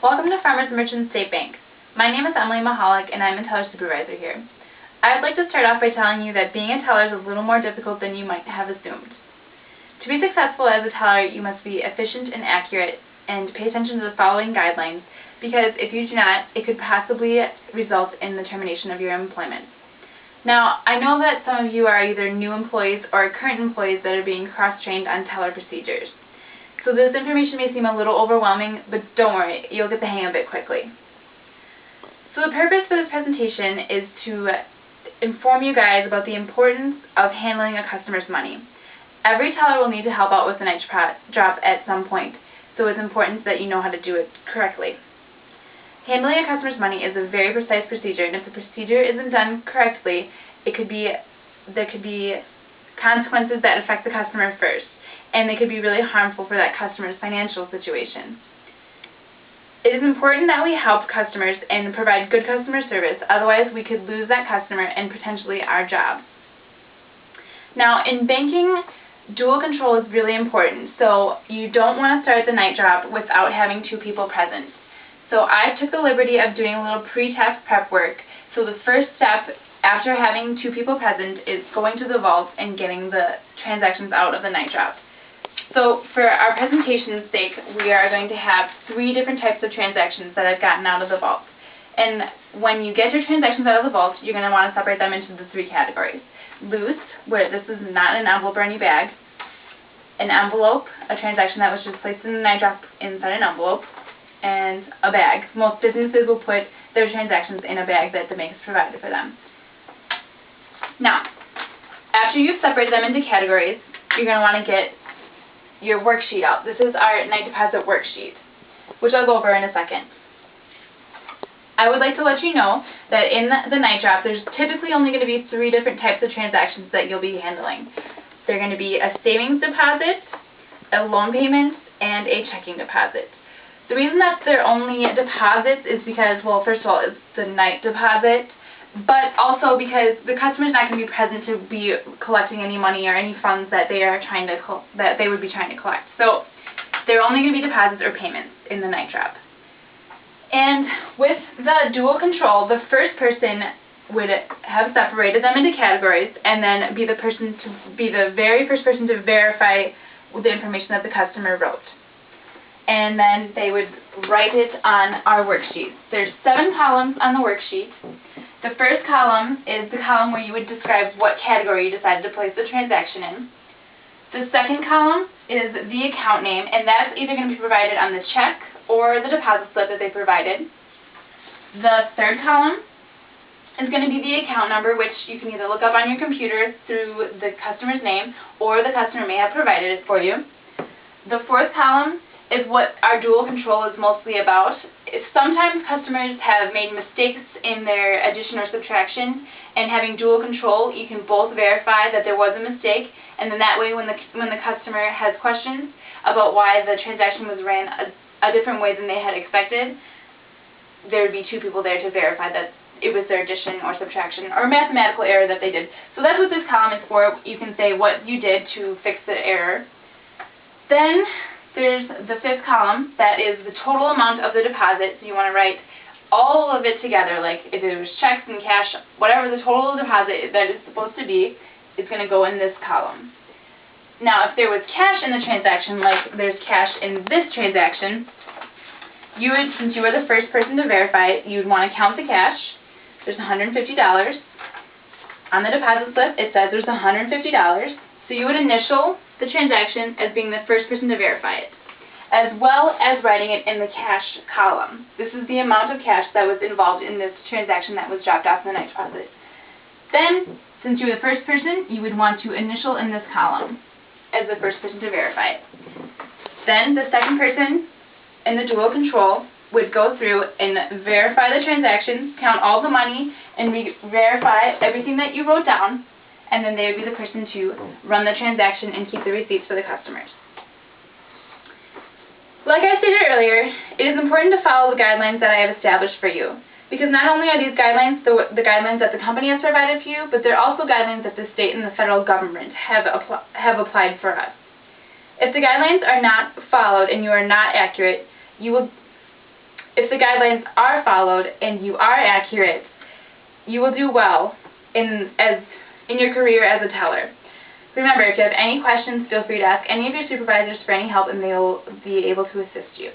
Welcome to Farmers Merchant State Bank. My name is Michalak and I'm a teller supervisor here. I'd like to start off by telling you that being a teller is a little more difficult than you might have assumed. To be successful as a teller, you must be efficient and accurate and pay attention to the following guidelines, because if you do not, it could possibly result in the termination of your employment. Now, I know that some of you are either new employees or current employees that are being cross-trained on teller procedures. So this information may seem a little overwhelming, but don't worry, you'll get the hang of it quickly. So the purpose for this presentation is to inform you guys about the importance of handling a customer's money. Every teller will need to help out with the night drop at some point, so it's important that you know how to do it correctly. Handling a customer's money is a very precise procedure, and if the procedure isn't done correctly, there could be consequences that affect the customer first, and they could be really harmful for that customer's financial situation. It is important that we help customers and provide good customer service, otherwise we could lose that customer and potentially our job. Now, in banking, dual control is really important, so you don't want to start the night drop without having two people present. So I took the liberty of doing a little pre-task prep work. So the first step after having two people present is going to the vault and getting the transactions out of the night drop. So for our presentation's sake, we are going to have 3 different types of transactions that I've gotten out of the vault. And when you get your transactions out of the vault, you're going to want to separate them into the 3 categories. Loose, where this is not an envelope or any bag. An envelope, a transaction that was just placed in the night drop inside an envelope. And a bag. Most businesses will put their transactions in a bag that the bank has provided for them. Now, after you've separated them into categories, you're going to want to get your worksheet out. This is our night deposit worksheet, which I'll go over in a second. I would like to let you know that in the night drop, there's typically only going to be 3 different types of transactions that you'll be handling. They're going to be a savings deposit, a loan payment, and a checking deposit. The reason that they're only deposits is because, well, first of all, it's the night deposit, but also because the customer's not going to be present to be collecting any money or any funds that they would be trying to collect. So they're only going to be deposits or payments in the night drop. And with the dual control, the first person would have separated them into categories and then be the very first person to verify the information that the customer wrote. And then they would write it on our worksheet. There's 7 columns on the worksheet. The first column is the column where you would describe what category you decided to place the transaction in. The second column is the account name, and that's either going to be provided on the check or the deposit slip that they provided. The third column is going to be the account number, which you can either look up on your computer through the customer's name, or the customer may have provided it for you. The fourth column is what our dual control is mostly about. Sometimes customers have made mistakes in their addition or subtraction, and having dual control, you can both verify that there was a mistake, and then that way when the customer has questions about why the transaction was ran a different way than they had expected, there would be 2 people there to verify that it was their addition or subtraction or mathematical error that they did. So that's what this column is for. You can say what you did to fix the error. Then there's the 5th column, that is the total amount of the deposit. So you want to write all of it together, like if it was checks and cash, whatever the total deposit that is supposed to be, is going to go in this column. Now, if there was cash in the transaction, like there's cash in this transaction, you would, since you were the first person to verify it, you'd want to count the cash. There's $150. On the deposit slip, it says there's $150. So you would initial the transaction as being the first person to verify it, as well as writing it in the cash column. This is the amount of cash that was involved in this transaction that was dropped off in the night deposit. Then, since you're the first person, you would want to initial in this column as the first person to verify it. Then the second person in the dual control would go through and verify the transactions, count all the money, and verify everything that you wrote down, and then they would be the person to run the transaction and keep the receipts for the customers. Like I stated earlier, it is important to follow the guidelines that I have established for you, because not only are these guidelines the guidelines that the company has provided for you, but they're also guidelines that the state and the federal government have applied for us. If the guidelines are not followed and you are not accurate, If the guidelines are followed and you are accurate, you will do well in your career as a teller. Remember, if you have any questions, feel free to ask any of your supervisors for any help and they will be able to assist you.